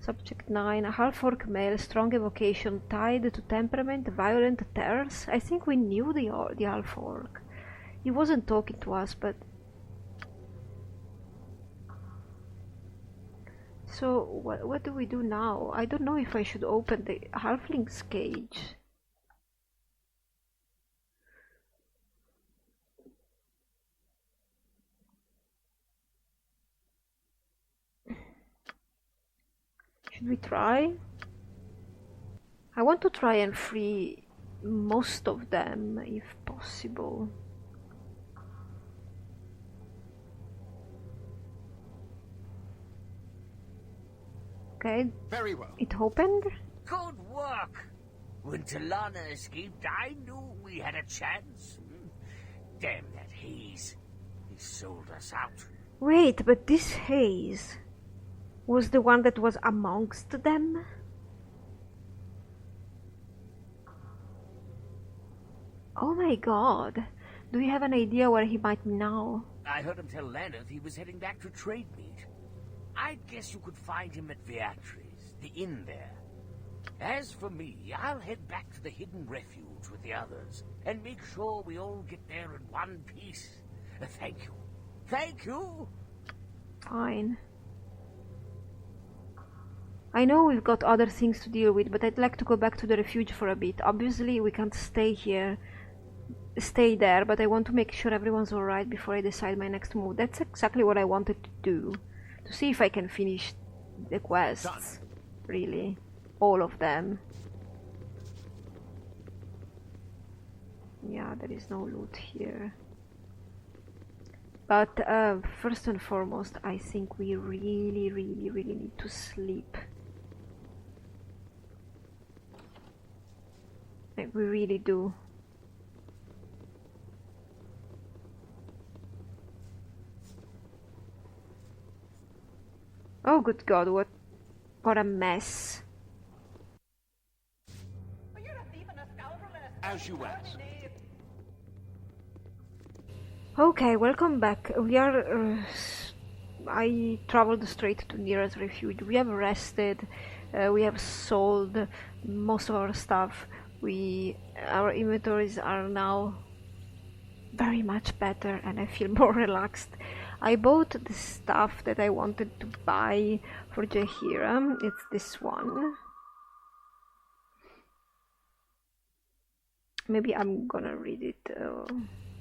Subject 9, a half-orc male, strong evocation, tied to temperament, violent terrors. I think we knew the half-orc. He wasn't talking to us, but... So, what do we do now? I don't know if I should open the halfling's cage. Should we try? I want to try and free most of them, if possible. Okay. Very well. It opened? Good work! When Talana escaped, I knew we had a chance. Damn that Haze. He sold us out. Wait, but this Haze was the one that was amongst them? Oh my god. Do you have an idea where he might be now? I heard him tell Lanneth he was heading back to trade meet. I guess you could find him at Beatrice, the inn there. As for me, I'll head back to the hidden refuge with the others, and make sure we all get there in one piece. Thank you. Thank you! Fine. I know we've got other things to deal with, but I'd like to go back to the refuge for a bit. Obviously, we can't stay there, but I want to make sure everyone's alright before I decide my next move. That's exactly what I wanted to do. To see if I can finish the quests. Really. All of them. Yeah, there is no loot here. But first and foremost, I think we really need to sleep. Like, we really do. Oh good god, what a mess. As you asked. Okay, welcome back. We are... I traveled straight to nearest refuge. We have rested, we have sold most of our stuff. Our inventories are now very much better and I feel more relaxed. I bought the stuff that I wanted to buy for Jahira. It's this one. Maybe I'm gonna read it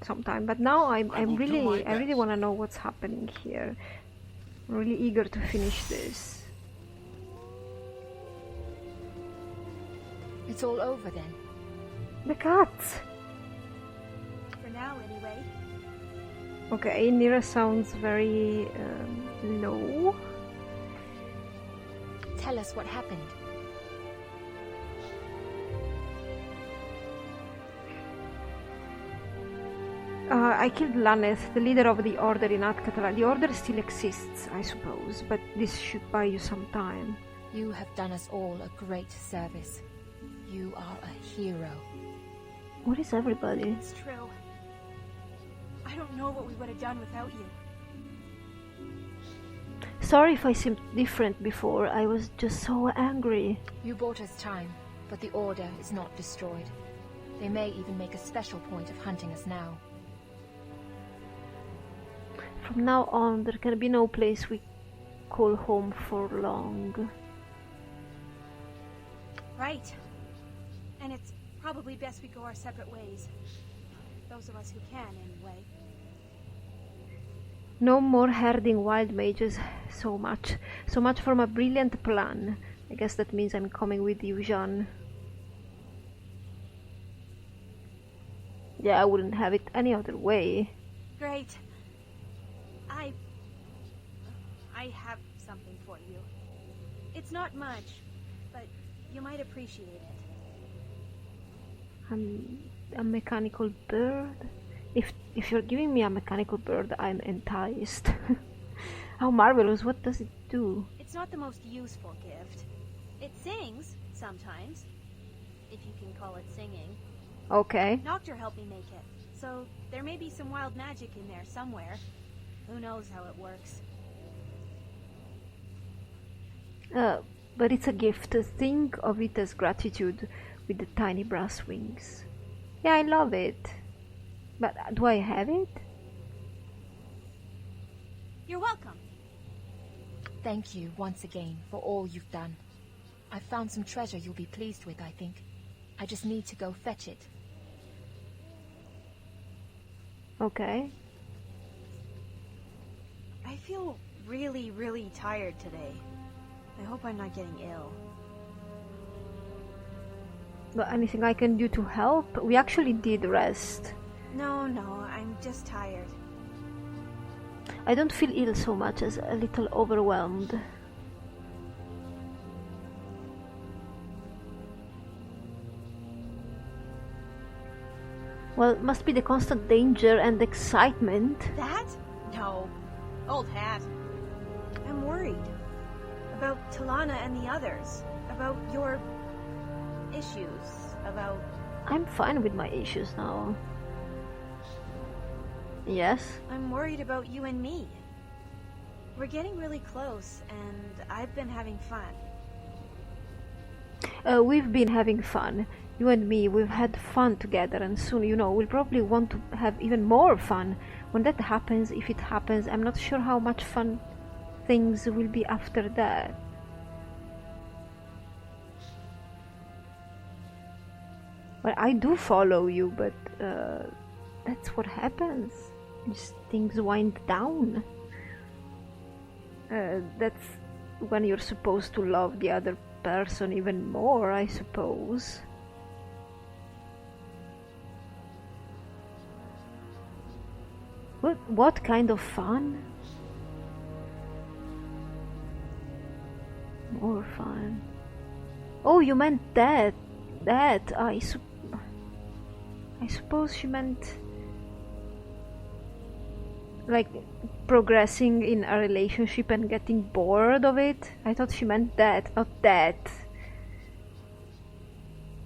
sometime, but now I really want to know what's happening here. I'm really eager to finish this. It's all over then. The cats. For now, anyway. Okay, Nira sounds very low. Tell us what happened. I killed Lanneth, the leader of the Order in Atkatala. The Order still exists, I suppose, but this should buy you some time. You have done us all a great service. You are a hero. What is everybody? It's true. I don't know what we would have done without you. Sorry if I seemed different before, I was just so angry. You bought us time, but the Order is not destroyed. They may even make a special point of hunting us now. From now on, there can be no place we call home for long. Right. And it's probably best we go our separate ways. Those of us who can, anyway. No more herding wild mages so much. So much for my brilliant plan. I guess that means I'm coming with you, Jean. Yeah, I wouldn't have it any other way. Great. I have something for you. It's not much, but you might appreciate it. A mechanical bird? If you're giving me a mechanical bird, I'm enticed. How marvelous, what does it do? It's not the most useful gift. It sings, sometimes. If you can call it singing. Okay. Noctur helped me make it, so there may be some wild magic in there somewhere. Who knows how it works. But it's a gift. Think of it as gratitude with the tiny brass wings. Yeah, I love it. But do I have it? You're welcome. Thank you once again for all you've done. I've found some treasure you'll be pleased with, I think. I just need to go fetch it. Okay. I feel really, really tired today. I hope I'm not getting ill. But anything I can do to help? We actually did rest. No, I'm just tired. I don't feel ill so much as a little overwhelmed. Well, it must be the constant danger and excitement. That? No. Old hat. I'm worried. About Talana and the others. About your issues. About... I'm fine with my issues now. Yes? I'm worried about you and me. We're getting really close, and I've been having fun. We've been having fun. You and me, we've had fun together, and soon, we'll probably want to have even more fun. When that happens, if it happens, I'm not sure how much fun things will be after that. Well, I do follow you, but that's what happens. Just things wind down. That's when you're supposed to love the other person even more, I suppose. What kind of fun? More fun. Oh, you meant that. I suppose she meant like progressing in a relationship and getting bored of it. I thought she meant that, not that.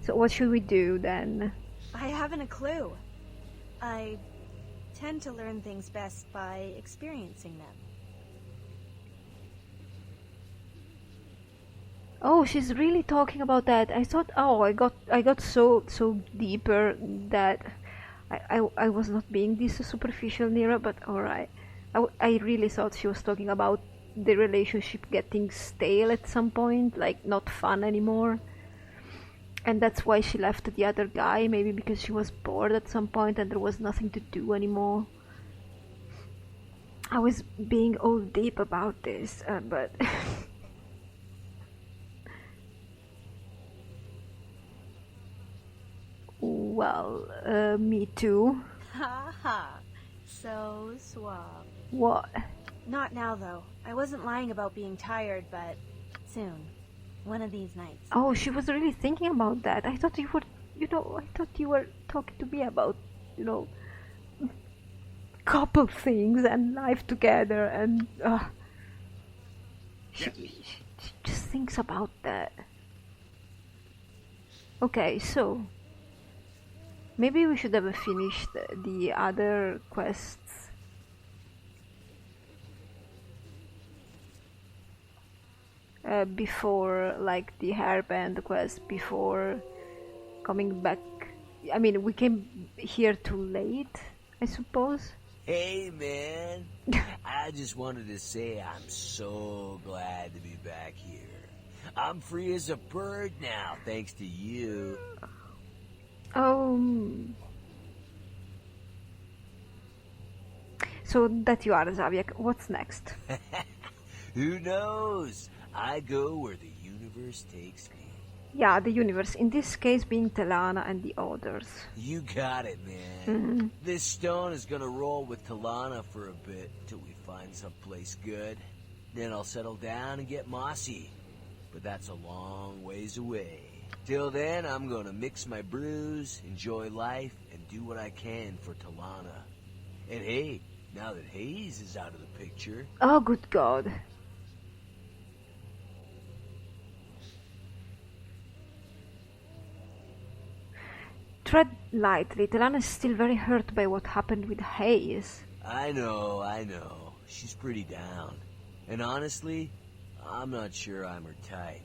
So what should we do then? I haven't a clue. I tend to learn things best by experiencing them. Oh, she's really talking about that. I thought, I got so deeper that I was not being this superficial, Nira, but alright. I really thought she was talking about the relationship getting stale at some point, like not fun anymore. And that's why she left the other guy, maybe because she was bored at some point and there was nothing to do anymore. I was being all deep about this, but... Well, me too. Ha ha. So suave. What? Not now, though. I wasn't lying about being tired, but soon. One of these nights. Oh, she was really thinking about that. I thought you were, talking to me about, couple things and life together and, she just thinks about that. Okay, so... Maybe we should have finished the other quests. Before, like, the hairband quest, before coming back. I mean, we came here too late, I suppose. Hey, man. I just wanted to say I'm so glad to be back here. I'm free as a bird now, thanks to you. So that you are, Zaviak. What's next? Who knows? I go where the universe takes me. Yeah, the universe. In this case being Talana and the others. You got it, man. This stone is gonna roll with Talana for a bit till we find someplace good. Then I'll settle down and get mossy. But that's a long ways away. Till then, I'm gonna mix my brews, enjoy life, and do what I can for Talana. And hey, now that Hayes is out of the picture... Oh, good God. Tread lightly. Talana is still very hurt by what happened with Hayes. I know. She's pretty down. And honestly, I'm not sure I'm her type.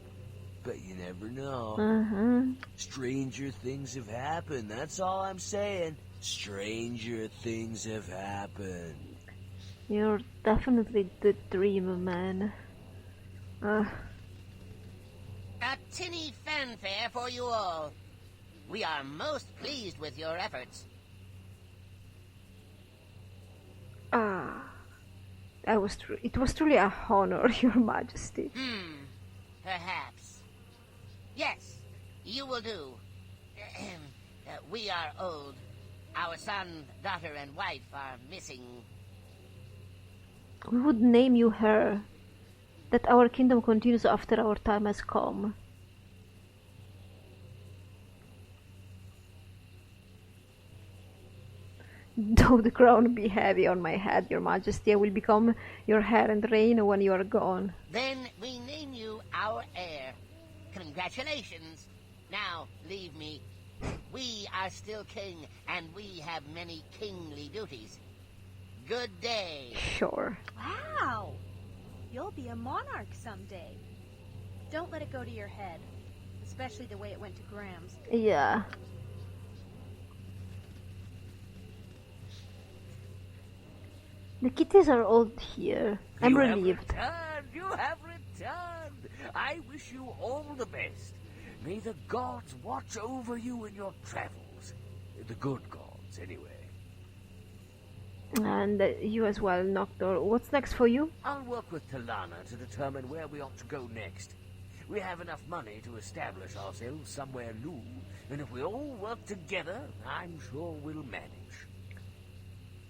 but you never know. Uh-huh. Stranger things have happened, that's all I'm saying. Stranger things have happened. You're definitely the dream man. A tinny fanfare for you all. We are most pleased with your efforts. It was truly a honor, Your Majesty. Perhaps. Yes, you will do. We are old. Our son, daughter, and wife are missing. We would name you her, that our kingdom continues after our time has come. Though the crown be heavy on my head, Your Majesty, I will become your heir and reign when you are gone. Then we name you our heir. Congratulations. Now, leave me. We are still king, and we have many kingly duties. Good day. Sure. Wow! You'll be a monarch someday. Don't let it go to your head. Especially the way it went to Graham's. Yeah. The kitties are all here. I'm relieved. You have returned! I wish you all the best. May the gods watch over you in your travels. The good gods, anyway. And you as well, Noctor. What's next for you? I'll work with Talana to determine where we ought to go next. We have enough money to establish ourselves somewhere new, and if we all work together, I'm sure we'll manage.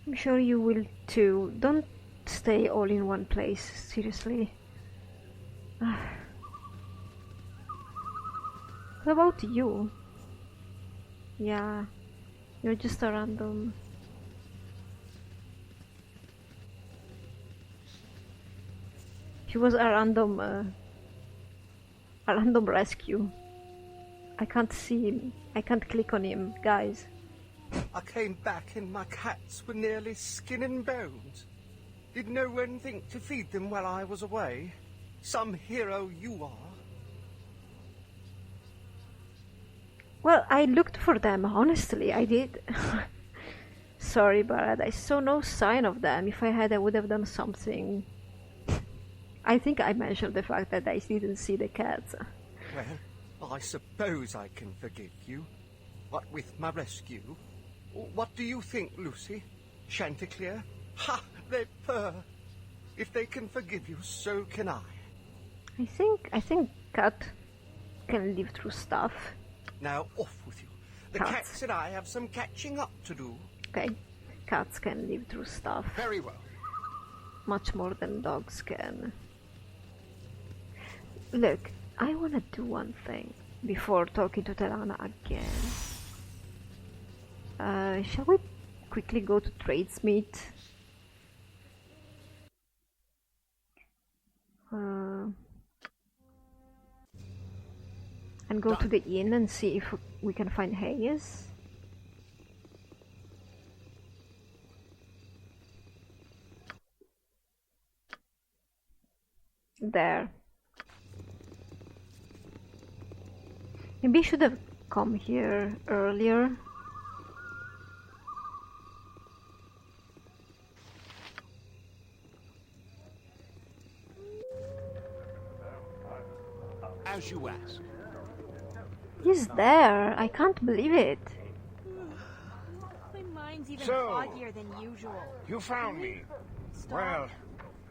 I'm sure you will too. Don't stay all in one place, seriously. What about you? Yeah, you're just a random... He was a random rescue. I can't see him. I can't click on him, guys. I came back and my cats were nearly skin and bones. Did no one think to feed them while I was away? Some hero you are. Well, I looked for them, honestly, I did. Sorry, but I saw no sign of them. If I had, I would have done something. I think I mentioned the fact that I didn't see the cats. Well, I suppose I can forgive you. What with my rescue? What do you think, Lucy? Chanticleer? Ha! They purr. If they can forgive you, so can I. I think cat can live through stuff. Now off with you. The cats and I have some catching up to do. Okay, cats can live through stuff. Very well. Much more than dogs can. Look, I wanna do one thing before talking to Talana again. Shall we quickly go to Tradesmeet? And go to the inn and see if we can find Hayes. There. Maybe I should have come here earlier. As you ask. He's there. I can't believe it. My mind's even So, foggier than usual. You found me. Stop. Well,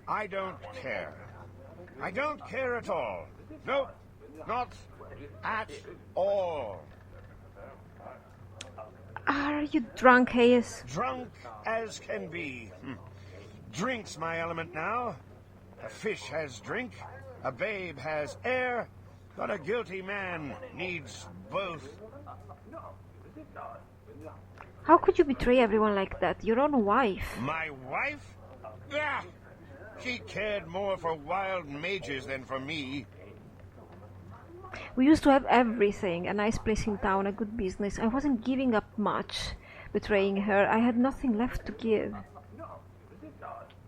I don't care. I don't care at all. Nope, not at all. Are you drunk, Hayes? Drunk as can be. Drink's my element now. A fish has drink, a babe has air, but a guilty man needs both. How could you betray everyone like that? Your own wife. My wife? Ah, she cared more for wild mages than for me. We used to have everything, a nice place in town, a good business. I wasn't giving up much, betraying her. I had nothing left to give.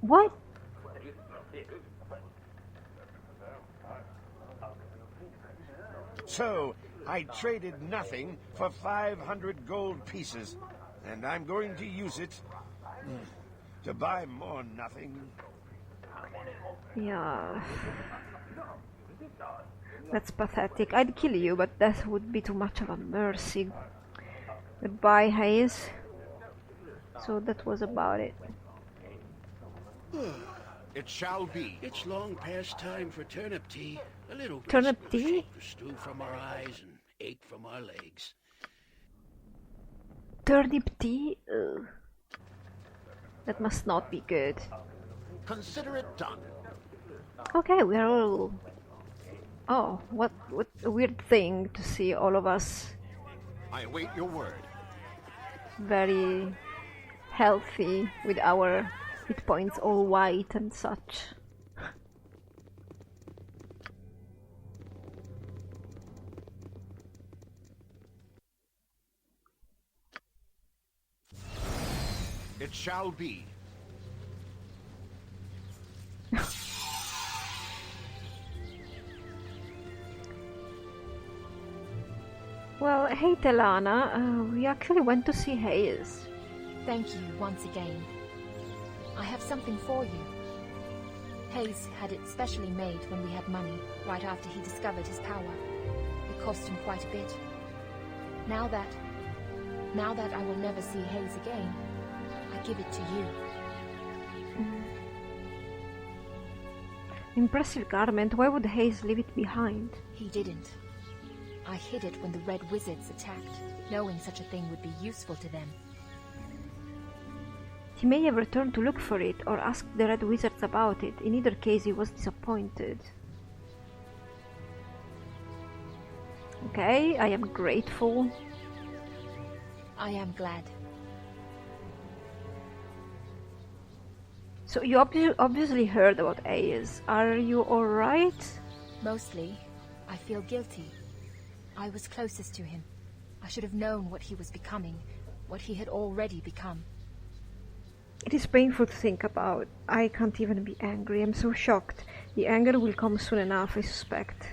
What? So, I traded nothing for 500 gold pieces, and I'm going to use it to buy more nothing. Yeah. That's pathetic. I'd kill you, but that would be too much of a mercy. Goodbye, Hayes. So that was about it. It shall be. It's long past time for turnip tea. A little Turnip rest will tea? shake the stew from our eyes and ache from our legs. Turnip tea? Ugh. That must not be good. Consider it done. Okay, we are all... Oh, what a weird thing to see all of us I await your word. very healthy with our hit points all white and such. It shall be. Well, hey Telana, we actually went to see Hayes. Thank you once again. I have something for you. Hayes had it specially made when we had money, right after he discovered his power. It cost him quite a bit. Now that I will never see Hayes again, I give it to you. Impressive garment, why would Hayes leave it behind? He didn't. I hid it when the Red Wizards attacked, knowing such a thing would be useful to them. He may have returned to look for it, or asked the Red Wizards about it. In either case, he was disappointed. Okay, I am grateful. I am glad. So you obviously heard about Hayes. Are you alright? Mostly, I feel guilty. I was closest to him. I should have known what he was becoming, what he had already become. It is painful to think about. I can't even be angry. I'm so shocked. The anger will come soon enough, I suspect.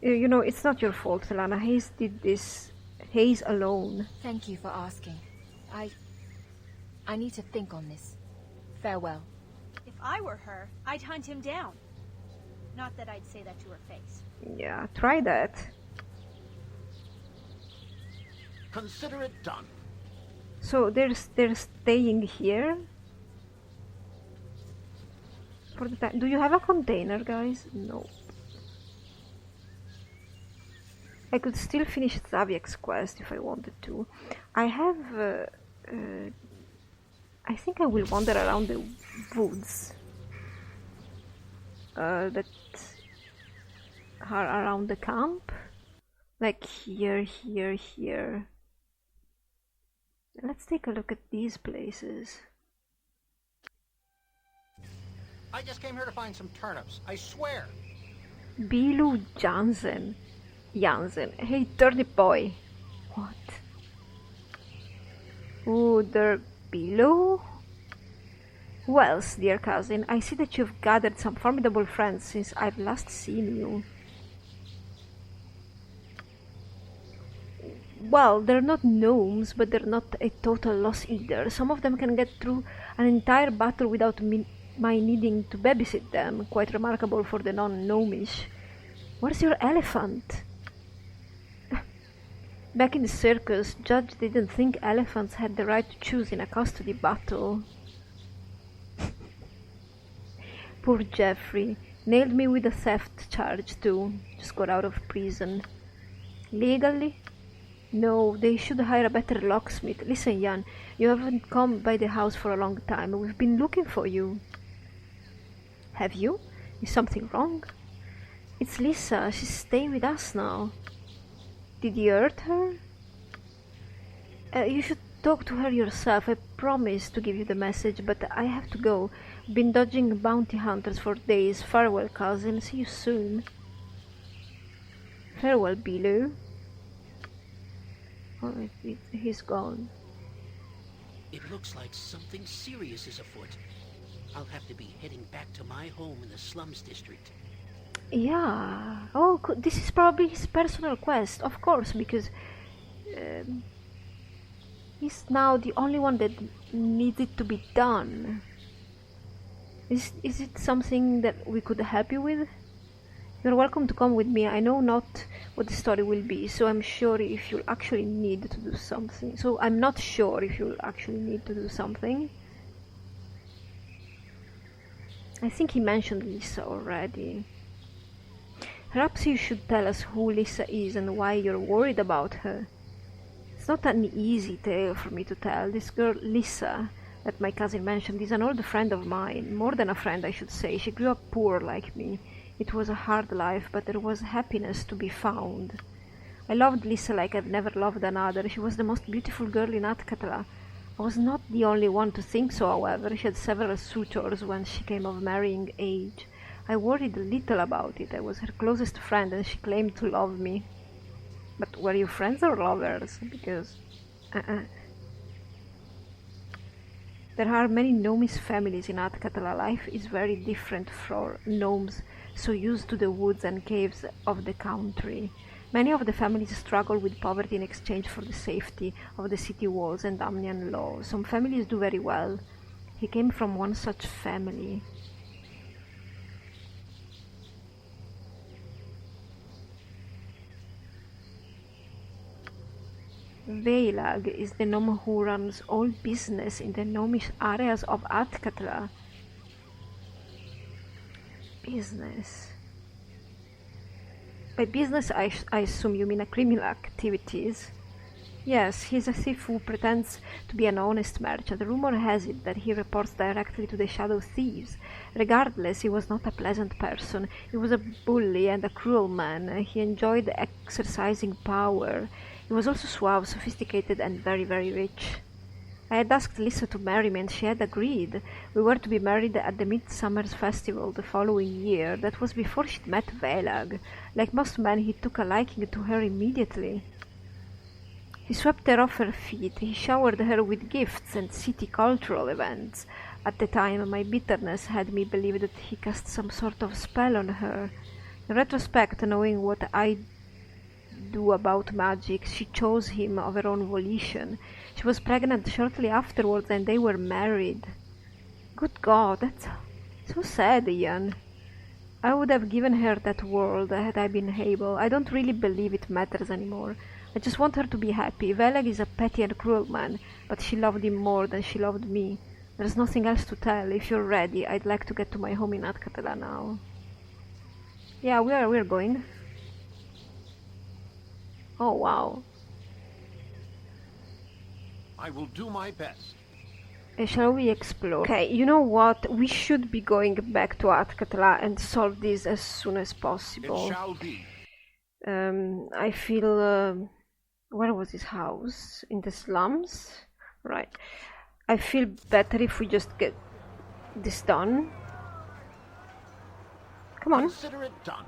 You know, it's not your fault, Lana. Hayes did this. Hayes alone. Thank you for asking. I need to think on this. Farewell. If I were her, I'd hunt him down. Not that I'd say that to her face. Yeah, try that. Consider it done. So they're staying here for the time. Do you have a container, guys? No. I could still finish Zaviak's quest if I wanted to. I have... I think I will wander around the woods that are around the camp. Like here, here, here. Let's take a look at these places. I just came here to find some turnips, I swear. Bilu Jansen. Hey, turnip boy. What? Ooh, there Bilu? Who else, dear cousin? I see that you've gathered some formidable friends since I've last seen you. Well, they're not gnomes, but they're not a total loss either. Some of them can get through an entire battle without my needing to babysit them. Quite remarkable for the non-gnomish. Where's your elephant? Back in the circus, Judge didn't think elephants had the right to choose in a custody battle. Poor Jeffrey. Nailed me with a theft charge too. Just got out of prison. Legally? No, they should hire a better locksmith. Listen, Jan, you haven't come by the house for a long time. We've been looking for you. Have you? Is something wrong? It's Lissa. She's staying with us now. Did you hurt her? You should talk to her yourself. I promised to give you the message, but I have to go. Been dodging bounty hunters for days. Farewell, cousin. See you soon. Farewell, Bilu. Oh, he's gone. It looks like something serious is afoot. I'll have to be heading back to my home in the slums district. Yeah. Oh, this is probably his personal quest, of course, because he's now the only one that needs it to be done. Is it something that we could help you with? You're welcome to come with me. I know not what the story will be, so I'm sure if you'll actually need to do something. So I'm not sure if you'll actually need to do something. I think he mentioned Lissa already. Perhaps you should tell us who Lissa is and why you're worried about her. It's not an easy tale for me to tell. This girl, Lissa, that my cousin mentioned, is an old friend of mine. More than a friend, I should say. She grew up poor like me. It was a hard life, but there was happiness to be found. I loved Lissa like I've never loved another. She was the most beautiful girl in Atkatla. I was not the only one to think so, however. She had several suitors when she came of marrying age. I worried a little about it. I was her closest friend and she claimed to love me. But were you friends or lovers? Because... There are many gnomes families in Atkatla. Life is very different for gnomes, so used to the woods and caves of the country. Many of the families struggle with poverty in exchange for the safety of the city walls and Amnian law. Some families do very well. He came from one such family. Veilag is the gnome who runs all business in the gnomish areas of Atkatla. Business. By business, I assume you mean criminal activities. Yes, he's a thief who pretends to be an honest merchant. Rumor has it that he reports directly to the shadow thieves. Regardless, he was not a pleasant person. He was a bully and a cruel man. He enjoyed exercising power. He was also suave, sophisticated, and very, very rich. I had asked Lissa to marry me and she had agreed. We were to be married at the Midsummer's Festival the following year. That was before she'd met Velag. Like most men, he took a liking to her immediately. He swept her off her feet. He showered her with gifts and city cultural events. At the time, my bitterness had me believe that he cast some sort of spell on her. In retrospect, knowing what I do about magic, she chose him of her own volition. She was pregnant shortly afterwards and they were married. Good God, that's so sad, Ian. I would have given her that world had I been able. I don't really believe it matters anymore. I just want her to be happy. Velag is a petty and cruel man, but she loved him more than she loved me. There's nothing else to tell. If you're ready, I'd like to get to my home in Atkatla now. Yeah, we're going. Oh, wow. I will do my best. Shall we explore? Okay, you know what? We should be going back to Atkatla and solve this as soon as possible. It shall be. I feel... where was his house? In the slums? Right. I feel better if we just get this done. Come on. Consider it done.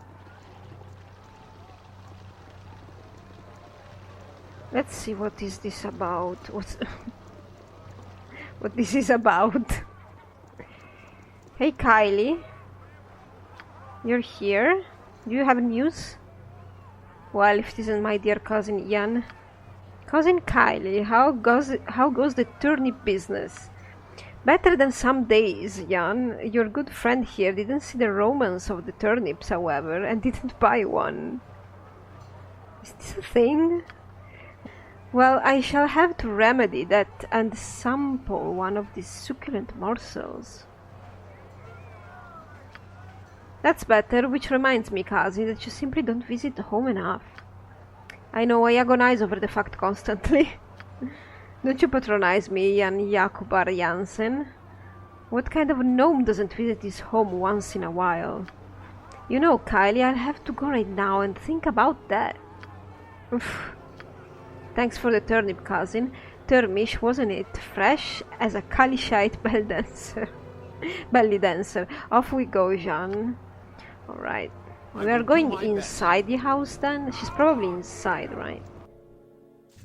Let's see what is this about. What's what this is about. Hey Kylie. You're here? Do you have news? Well, if it isn't my dear cousin Ian. Cousin Kylie, how goes the turnip business? Better than some days, Jan. Your good friend here didn't see the romance of the turnips, however, and didn't buy one. Is this a thing? Well, I shall have to remedy that and sample one of these succulent morsels. That's better, which reminds me, cousin, that you simply don't visit home enough. I know, I agonize over the fact constantly. Don't you patronize me, Jan Jakobar Jansen? What kind of gnome doesn't visit his home once in a while? You know, Kylie, I'll have to go right now and think about that. Oof. Thanks for the turnip, cousin. Turmish, wasn't it? Fresh as a Kalishite belly dancer. Off we go, Jean. Alright. We are going inside the house then? She's probably inside, right?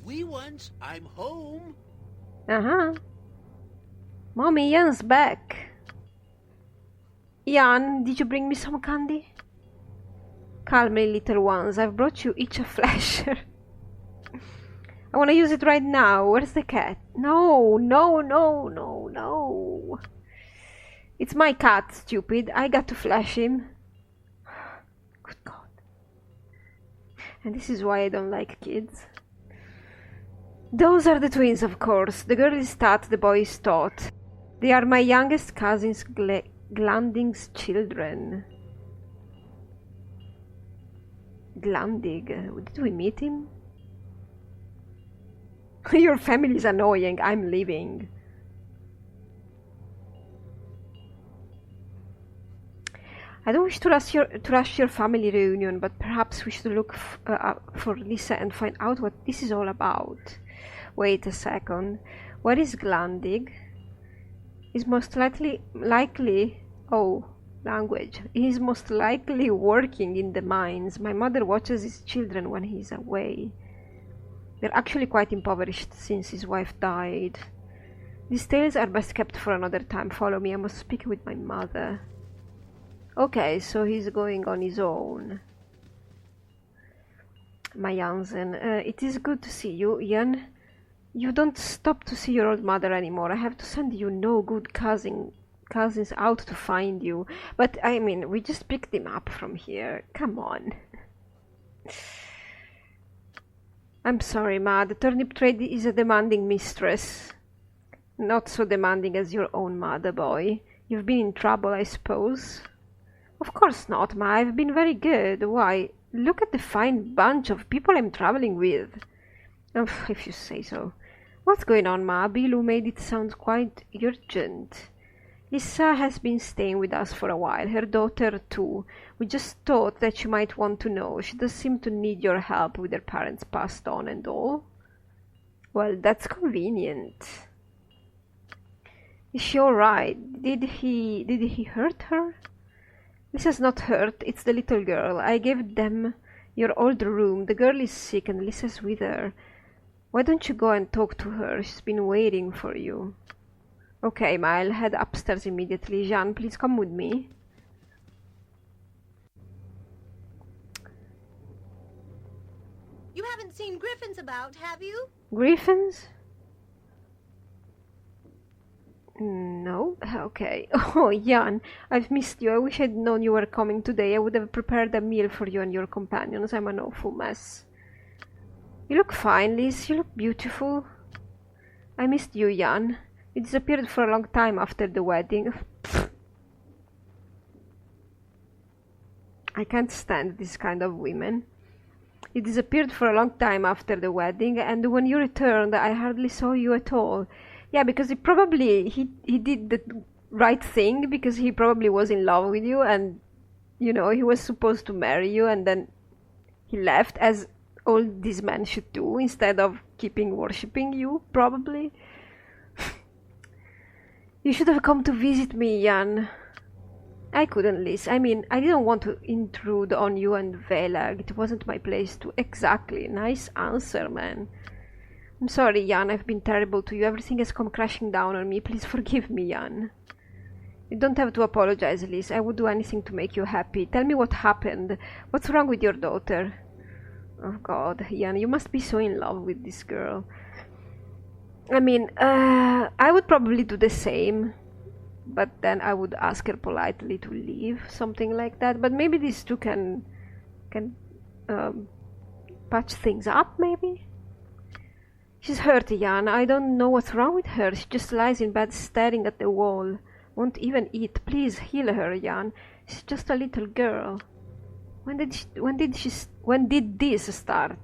Wee ones, I'm home. Uh-huh. Mommy, Jan's back. Jan, did you bring me some candy? Calmly, little ones, I've brought you each a flasher. I want to use it right now. Where's the cat? No, no, no, no, no. It's my cat, stupid. I got to flash him. Good God. And this is why I don't like kids. Those are the twins, of course. The girl is Tat, the boy is Tot. They are my youngest cousin's Glanding's children. Glandig. Did we meet him? Your family is annoying. I'm leaving. I don't wish to rush your family reunion, but perhaps we should look for Lissa and find out what this is all about. Wait a second. Where is Glandig? He's most likely... Oh, language. He's most likely working in the mines. My mother watches his children when he's away. They're actually quite impoverished since his wife died. These tales are best kept for another time. Follow me, I must speak with my mother. Okay, so he's going on his own. My Jansen, it is good to see you, Jan. You don't stop to see your old mother anymore. I have to send you no good cousins out to find you. But, I mean, we just picked him up from here. Come on. I'm sorry, Ma. The turnip trade is a demanding mistress. Not so demanding as your own mother, boy. You've been in trouble, I suppose? Of course not, Ma. I've been very good. Why, look at the fine bunch of people I'm traveling with. If you say so. What's going on, Ma? Bilu made it sound quite urgent. Lissa has been staying with us for a while. Her daughter, too. We just thought that you might want to know. She does seem to need your help with her parents passed on and all. Well, that's convenient. Is she alright? Did he hurt her? Lissa's not hurt. It's the little girl. I gave them your old room. The girl is sick and Lissa's with her. Why don't you go and talk to her? She's been waiting for you. Okay, Ma, I'll head upstairs immediately. Jean, please come with me. You haven't seen griffins about, have you? Griffins? No? Okay. Oh, Jan, I've missed you. I wish I'd known you were coming today. I would have prepared a meal for you and your companions. I'm an awful mess. You look fine, Liz. You look beautiful. I missed you, Jan. You disappeared for a long time after the wedding. I can't stand this kind of women. You disappeared for a long time after the wedding, and when you returned, I hardly saw you at all. Yeah, because he did the right thing, because he probably was in love with you, and, you know, he was supposed to marry you, and then he left, as all these men should do, instead of worshipping you, probably. You should have come to visit me, Jan. I couldn't, Liz. I mean, I didn't want to intrude on you and Velag. It wasn't my place to... Exactly. Nice answer, man. I'm sorry, Jan. I've been terrible to you. Everything has come crashing down on me. Please forgive me, Jan. You don't have to apologize, Liz. I would do anything to make you happy. Tell me what happened. What's wrong with your daughter? Oh, God. Jan, you must be so in love with this girl. I mean, I would probably do the same, but then I would ask her politely to leave, something like that. But maybe these two can patch things up, maybe? She's hurt, Jan. I don't know what's wrong with her. She just lies in bed staring at the wall. Won't even eat. Please heal her, Jan. She's just a little girl. When did this start?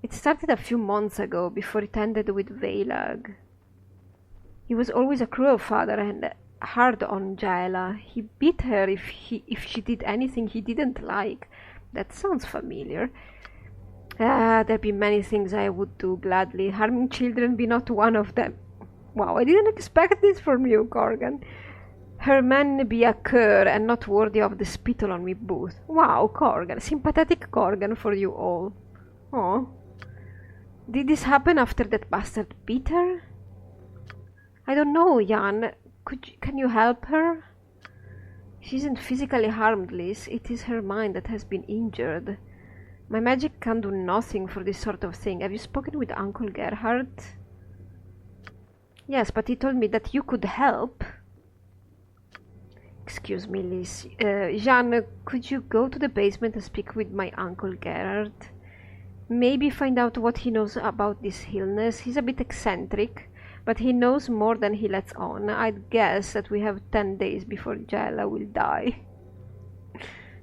It started a few months ago, before it ended with Velag. He was always a cruel father and hard on Jaela. He beat her if she did anything he didn't like. That sounds familiar. There'd be many things I would do gladly. Harming children be not one of them. Wow, I didn't expect this from you, Corgan. Her man be a cur and not worthy of the spittle on me boot. Wow, Corgan. Sympathetic Corgan for you all. Oh. Did this happen after that bastard beat her? I don't know, Jan. Can can you help her? She isn't physically harmed, Liz. It is her mind that has been injured. My magic can do nothing for this sort of thing. Have you spoken with Uncle Gerhard? Yes, but he told me that you could help. Excuse me, Liz. Jeanne, could you go to the basement and speak with my Uncle Gerhard? Maybe find out what he knows about this illness. He's a bit eccentric, but he knows more than he lets on. I'd guess that we have 10 days before Jella will die.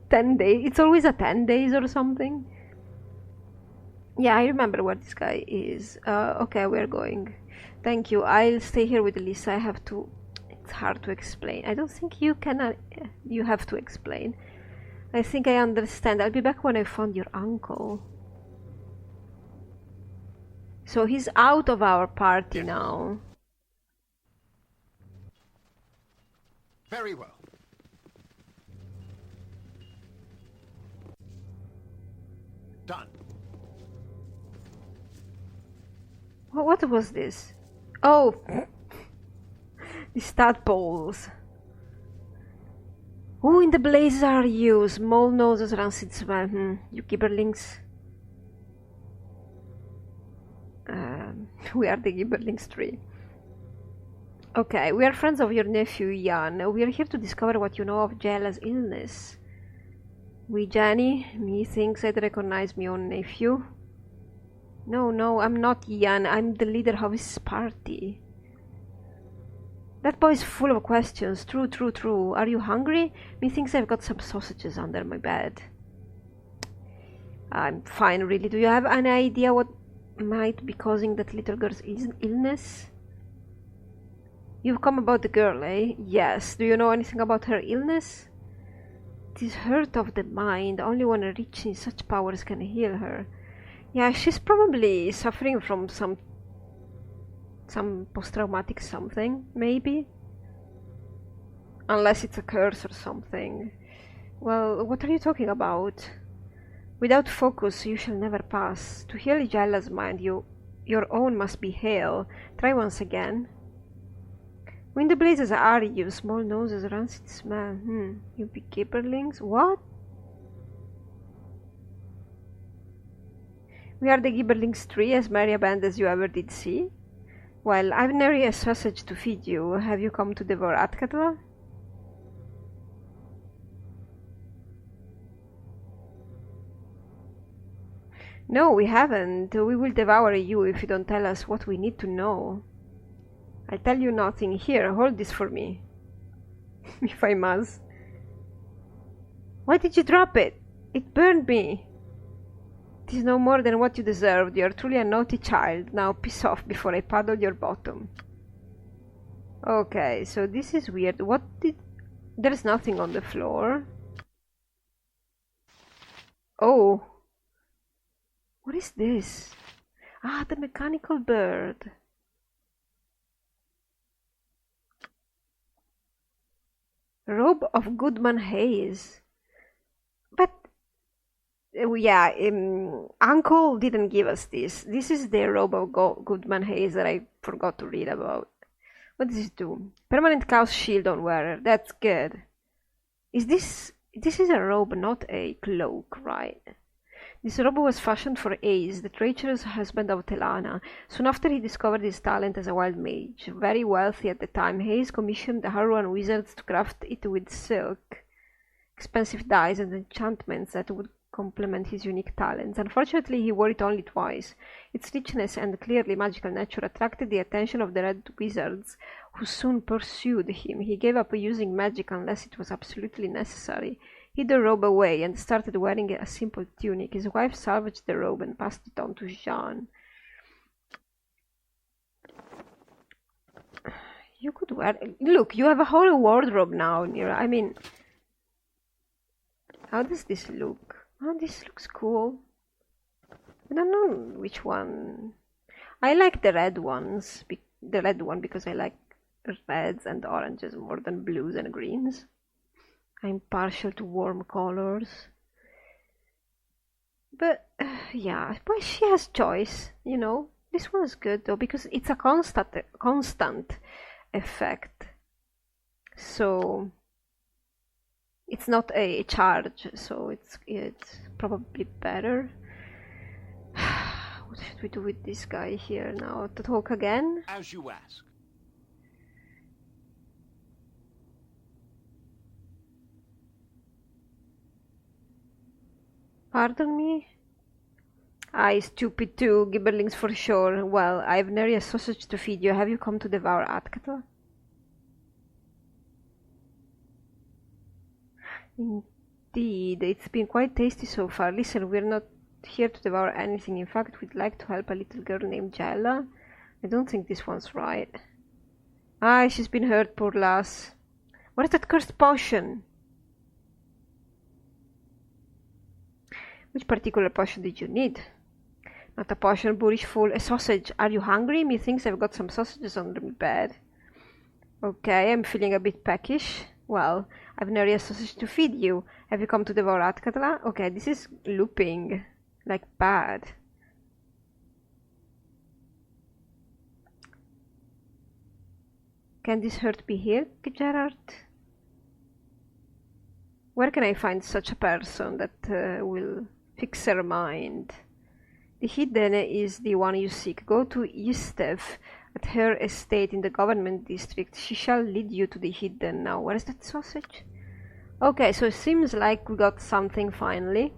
10 days? It's always a 10 days or something. Yeah, I remember where this guy is. Okay, we're going. Thank you. I'll stay here with Lissa. I have to... It's hard to explain. I don't think you can... you have to explain. I think I understand. I'll be back when I found your uncle. So he's out of our party now. Very well. Done. What was this? Oh! These tadpoles. Who in the blazes are you? Small noses, rancid smell. You gibberlings. We are the gibberlings tree. Okay, we are friends of your nephew Jan. We are here to discover what you know of Jella's illness. We, Jenny? Methinks I'd recognize my own nephew. No, I'm not Jan. I'm the leader of his party. That boy is full of questions. True. Are you hungry? Methinks I've got some sausages under my bed. I'm fine, really. Do you have any idea what might be causing that little girl's illness? You've come about the girl, eh? Yes. Do you know anything about her illness? It is hurt of the mind. Only one rich in such powers can heal her. Yeah, she's probably suffering from some post-traumatic something, maybe? Unless it's a curse or something. Well, what are you talking about? Without focus, you shall never pass. To heal Jella's mind, your own must be hale. Try once again. When the blazes are you, small noses, rancid smell. You be gibberlings? What? We are the gibberlings tree, as merry a band as you ever did see. Well, I've nary a sausage to feed you. Have you come to devour Atkatla? No, we haven't. We will devour you if you don't tell us what we need to know. I'll tell you nothing. Here, hold this for me. If I must. Why did you drop it? It burned me. It is no more than what you deserved. You are truly a naughty child. Now piss off before I paddle your bottom. Okay, so this is weird. What did... There's nothing on the floor. Oh. What is this? Ah, the mechanical bird. Robe of Goodman Hayes. But yeah, Uncle didn't give us this. This is the robe of Goodman Hayes that I forgot to read about. What does it do? Permanent chaos shield on wearer. That's good. This is a robe, not a cloak, right? This robe was fashioned for Ace, the treacherous husband of Telana, soon after he discovered his talent as a wild mage. Very wealthy at the time, Hayes commissioned the Haruan wizards to craft it with silk, expensive dyes and enchantments that would complement his unique talents. Unfortunately, he wore it only twice. Its richness and clearly magical nature attracted the attention of the Red Wizards, who soon pursued him. He gave up using magic unless it was absolutely necessary, hid the robe away, and started wearing a simple tunic. His wife salvaged the robe and passed it on to Jean. You could wear... Look, you have a whole wardrobe now, Nira. I mean... How does this look? Oh, this looks cool. I don't know which one. I like the red ones. The red one because I like reds and oranges more than blues and greens. I'm partial to warm colors. But yeah, but she has choice, you know. This one's good though because it's a constant effect. so it's not a charge, so it's probably better. What should we do with this guy here now? To talk again? As you ask. Pardon me? I stupid too, gibberlings for sure. Well, I've nary a sausage to feed you. Have you come to devour Atkata? Indeed, it's been quite tasty so far. Listen, we're not here to devour anything. In fact, we'd like to help a little girl named Jella. I don't think this one's right. Ah, she's been hurt, poor lass. What is that cursed potion? Which particular potion did you need? Not a potion, boorish fool. A sausage. Are you hungry? Methinks I've got some sausages under my bed. Okay, I'm feeling a bit peckish. Well, I've nary a sausage to feed you. Have you come to devour Atkatla? Okay, this is looping. Like bad. Can this hurt be healed, Gerard? Where can I find such a person that will fix her mind? The hidden is the one you seek. Go to Yistev at her estate in the government district. She shall lead you to the hidden. Now, where is that sausage? Okay, so it seems like we got something finally.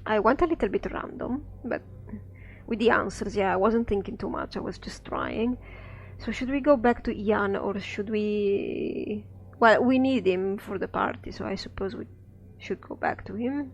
I went a little bit random, but with the answers, yeah, I wasn't thinking too much. I was just trying. So should we go back to Ian, or should we... Well, we need him for the party, so I suppose we should go back to him.